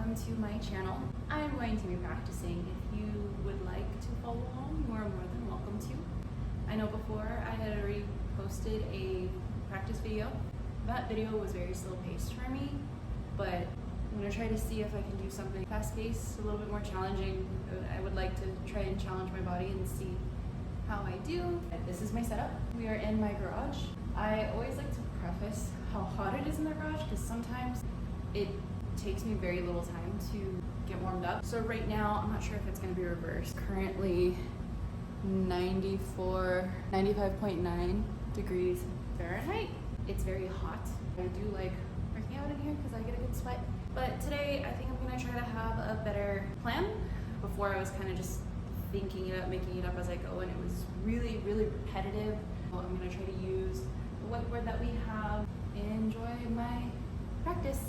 welcome to my channel. I'm going to be practicing. If you would like to follow along, you are more than welcome to. I know before I had already posted a practice video. That video was very slow paced for me, but I'm gonna try to see if I can do something fast paced, a little bit more challenging. I would like to try and challenge my body and see how I do. This is my setup. We are in my garage. I always like to preface how hot it is in the garage because sometimes it takes me very little time to get warmed up. So right now, I'm not sure if it's gonna be reversed. Currently 95.9 degrees Fahrenheit. It's very hot. I do like working out in here because I get a good sweat. But today, I think I'm gonna try to have a better plan. Before I was kind of just thinking it up, making it up as I go, and it was really, really repetitive. So I'm gonna try to use the whiteboard that we have and enjoy my practice.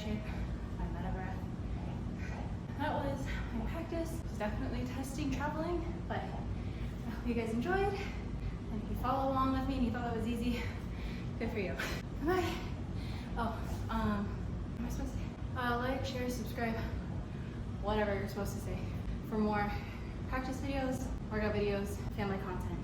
shape, my meta breath. That was my practice. It's definitely testing traveling, but I hope you guys enjoyed. And if you follow along with me and you thought that was easy, good for you. Bye. Oh, what am I supposed to say? Like, share, subscribe, whatever you're supposed to say for more practice videos, workout videos, family content.